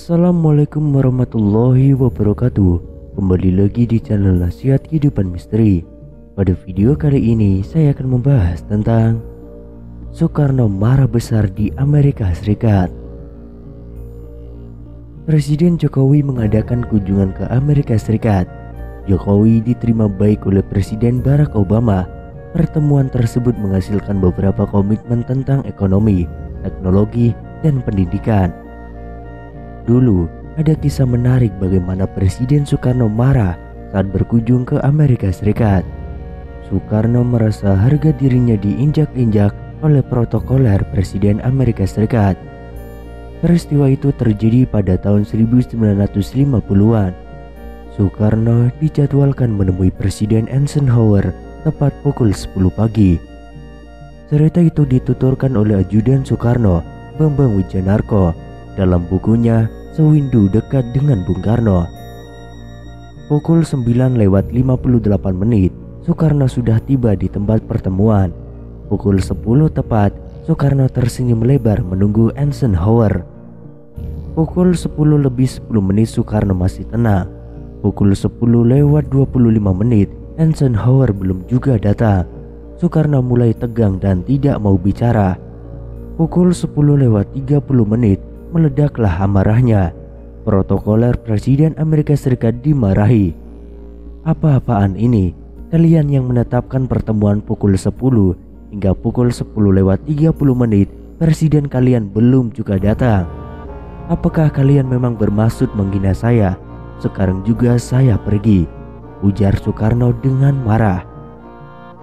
Assalamualaikum warahmatullahi wabarakatuh. Kembali lagi di channel Nasihat Kehidupan Misteri. Pada video kali ini saya akan membahas tentang Soekarno marah besar di Amerika Serikat. Presiden Jokowi mengadakan kunjungan ke Amerika Serikat. Jokowi diterima baik oleh Presiden Barack Obama. Pertemuan tersebut menghasilkan beberapa komitmen tentang ekonomi, teknologi, dan pendidikan. Dulu ada kisah menarik bagaimana Presiden Soekarno marah saat berkunjung ke Amerika Serikat. Soekarno merasa harga dirinya diinjak-injak oleh protokoler Presiden Amerika Serikat. Peristiwa itu terjadi pada tahun 1950-an. Soekarno dijadwalkan menemui Presiden Eisenhower tepat pukul 10 pagi. Cerita itu dituturkan oleh ajudan Soekarno, Bambang Wijanarko, dalam bukunya Sewindu Dekat dengan Bung Karno. Pukul 9:58 menit, Soekarno sudah tiba di tempat pertemuan. Pukul 10 tepat, Soekarno tersenyum lebar menunggu Eisenhower. Pukul 10:10 menit Soekarno masih tenang. Pukul 10:25 menit, Eisenhower belum juga datang. Soekarno mulai tegang dan tidak mau bicara. Pukul 10:30 menit, meledaklah amarahnya. Protokoler Presiden Amerika Serikat dimarahi. Apa-apaan ini? Kalian yang menetapkan pertemuan pukul 10 hingga pukul 10:30 menit, Presiden kalian belum juga datang. Apakah kalian memang bermaksud menghina saya? Sekarang juga saya pergi, ujar Soekarno dengan marah.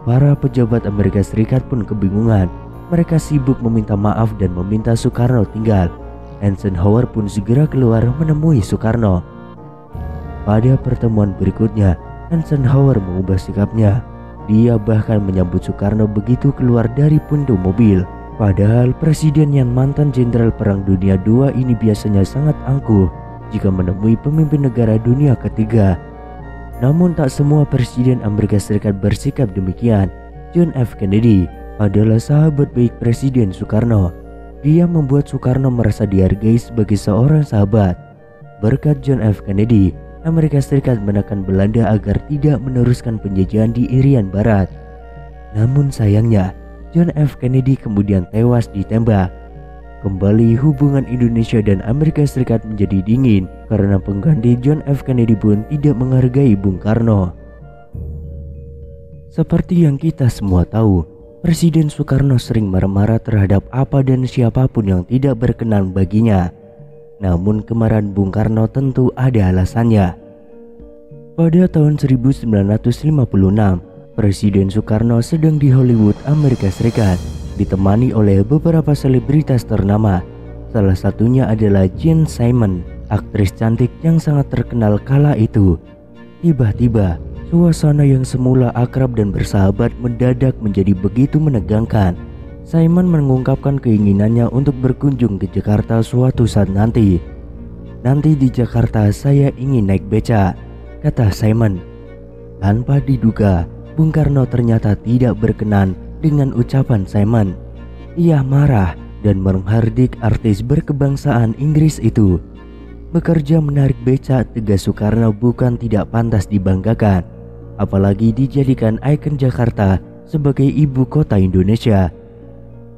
Para pejabat Amerika Serikat pun kebingungan. Mereka sibuk meminta maaf dan meminta Soekarno tinggal. Eisenhower pun segera keluar menemui Soekarno. Pada pertemuan berikutnya, Eisenhower mengubah sikapnya. Dia bahkan menyambut Soekarno begitu keluar dari pintu mobil. Padahal presiden yang mantan jenderal Perang Dunia II ini biasanya sangat angkuh jika menemui pemimpin negara dunia ketiga. Namun tak semua presiden Amerika Serikat bersikap demikian. John F. Kennedy adalah sahabat baik Presiden Soekarno. Dia membuat Soekarno merasa dihargai sebagai seorang sahabat. Berkat John F. Kennedy, Amerika Serikat menekan Belanda agar tidak meneruskan penjajahan di Irian Barat. Namun sayangnya, John F. Kennedy kemudian tewas ditembak. Kembali hubungan Indonesia dan Amerika Serikat menjadi dingin karena pengganti John F. Kennedy pun tidak menghargai Bung Karno. Seperti yang kita semua tahu, Presiden Soekarno sering marah-marah terhadap apa dan siapapun yang tidak berkenan baginya. Namun kemarahan Bung Karno tentu ada alasannya. Pada tahun 1956, Presiden Soekarno sedang di Hollywood, Amerika Serikat, ditemani oleh beberapa selebritas ternama. Salah satunya adalah Jean Simon, aktris cantik yang sangat terkenal kala itu. Tiba-tiba, suasana yang semula akrab dan bersahabat mendadak menjadi begitu menegangkan. Simon mengungkapkan keinginannya untuk berkunjung ke Jakarta suatu saat nanti. Nanti di Jakarta saya ingin naik beca, kata Simon. Tanpa diduga, Bung Karno ternyata tidak berkenan dengan ucapan Simon. Ia marah dan menghardik artis berkebangsaan Inggris itu. Bekerja menarik becak, tegas Soekarno, bukan tidak pantas dibanggakan, apalagi dijadikan ikon Jakarta sebagai ibu kota Indonesia.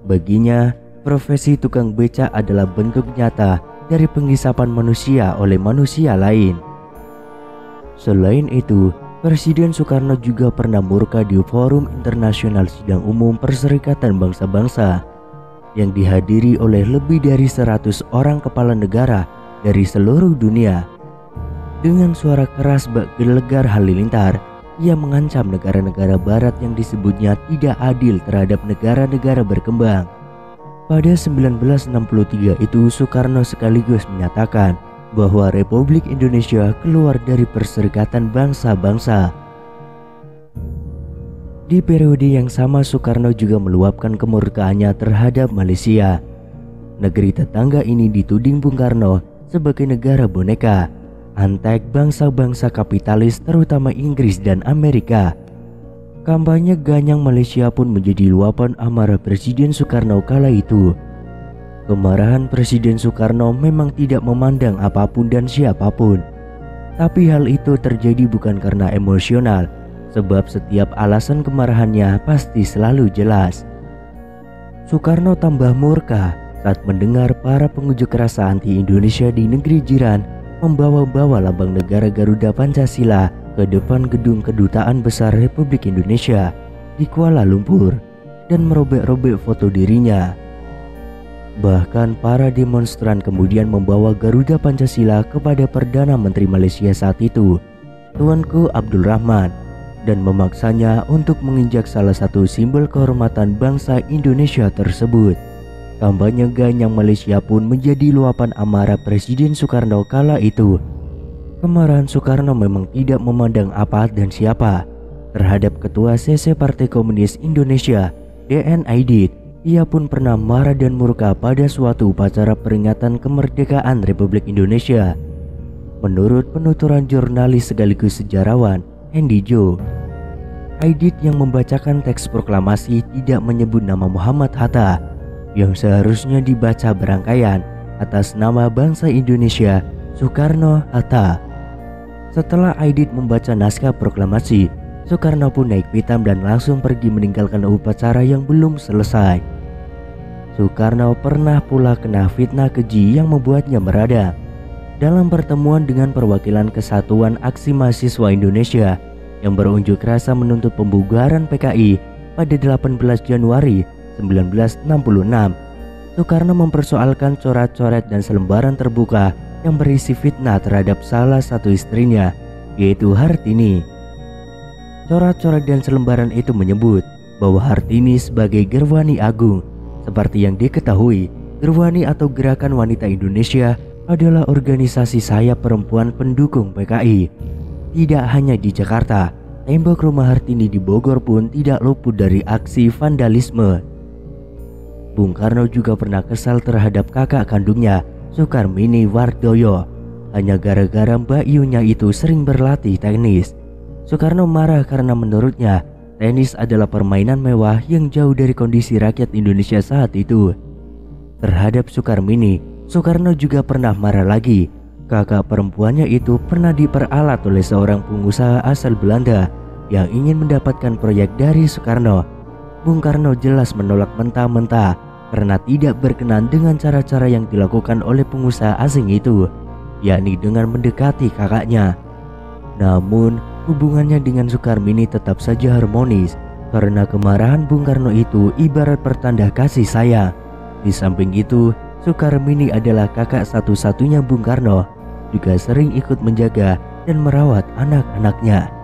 Baginya, profesi tukang becak adalah bentuk nyata dari penghisapan manusia oleh manusia lain. Selain itu, Presiden Soekarno juga pernah murka di Forum Internasional Sidang Umum Perserikatan Bangsa-Bangsa yang dihadiri oleh lebih dari 100 orang kepala negara dari seluruh dunia. Dengan suara keras bak gelegar halilintar, ia mengancam negara-negara barat yang disebutnya tidak adil terhadap negara-negara berkembang. Pada 1963 itu, Soekarno sekaligus menyatakan bahwa Republik Indonesia keluar dari Perserikatan Bangsa-Bangsa. Di periode yang sama, Soekarno juga meluapkan kemurkaannya terhadap Malaysia. Negeri tetangga ini dituding Bung Karno sebagai negara boneka, antek bangsa-bangsa kapitalis terutama Inggris dan Amerika. Kampanye ganyang Malaysia pun menjadi luapan amarah Presiden Soekarno kala itu. Kemarahan Presiden Soekarno memang tidak memandang apapun dan siapapun. Tapi hal itu terjadi bukan karena emosional, sebab setiap alasan kemarahannya pasti selalu jelas. Soekarno tambah murka saat mendengar para pengunjuk rasa anti-Indonesia di negeri jiran membawa-bawa lambang negara Garuda Pancasila ke depan gedung Kedutaan Besar Republik Indonesia di Kuala Lumpur dan merobek-robek foto dirinya. Bahkan para demonstran kemudian membawa Garuda Pancasila kepada Perdana Menteri Malaysia saat itu, Tuanku Abdul Rahman, dan memaksanya untuk menginjak salah satu simbol kehormatan bangsa Indonesia tersebut. Kampanye ganyang Malaysia pun menjadi luapan amarah Presiden Soekarno kala itu. Kemarahan Soekarno memang tidak memandang apa dan siapa. Terhadap Ketua CC Partai Komunis Indonesia, D.N. Aidit, ia pun pernah marah dan murka pada suatu upacara peringatan kemerdekaan Republik Indonesia. Menurut penuturan jurnalis sekaligus sejarawan Andy Jo, Aidit yang membacakan teks proklamasi tidak menyebut nama Muhammad Hatta yang seharusnya dibaca berangkaian atas nama bangsa Indonesia, Soekarno-Hatta. Setelah Aidit membaca naskah proklamasi, Soekarno pun naik pitam dan langsung pergi meninggalkan upacara yang belum selesai. Soekarno pernah pula kena fitnah keji yang membuatnya meradang. Dalam pertemuan dengan perwakilan Kesatuan Aksi Mahasiswa Indonesia yang berunjuk rasa menuntut pembubaran PKI pada 18 Januari 1966, Soekarno mempersoalkan coret-coret dan selembaran terbuka yang berisi fitnah terhadap salah satu istrinya, yaitu Hartini. Coret-coret dan selembaran itu menyebut bahwa Hartini sebagai Gerwani Agung. Seperti yang diketahui, Gerwani atau Gerakan Wanita Indonesia adalah organisasi sayap perempuan pendukung PKI. Tidak hanya di Jakarta, tembok rumah Hartini di Bogor pun tidak luput dari aksi vandalisme. Bung Karno juga pernah kesal terhadap kakak kandungnya, Sukarmini Wardoyo, hanya gara-gara Mbak Yunya itu sering berlatih tenis. Soekarno marah karena menurutnya tenis adalah permainan mewah yang jauh dari kondisi rakyat Indonesia saat itu. Terhadap Sukarmini, Soekarno juga pernah marah lagi. Kakak perempuannya itu pernah diperalat oleh seorang pengusaha asal Belanda yang ingin mendapatkan proyek dari Soekarno. Bung Karno jelas menolak mentah-mentah karena tidak berkenan dengan cara-cara yang dilakukan oleh pengusaha asing itu, yakni dengan mendekati kakaknya. Namun hubungannya dengan Sukarmini tetap saja harmonis karena kemarahan Bung Karno itu ibarat pertanda kasih sayang. Di samping itu, Sukarmini adalah kakak satu-satunya Bung Karno, juga sering ikut menjaga dan merawat anak-anaknya.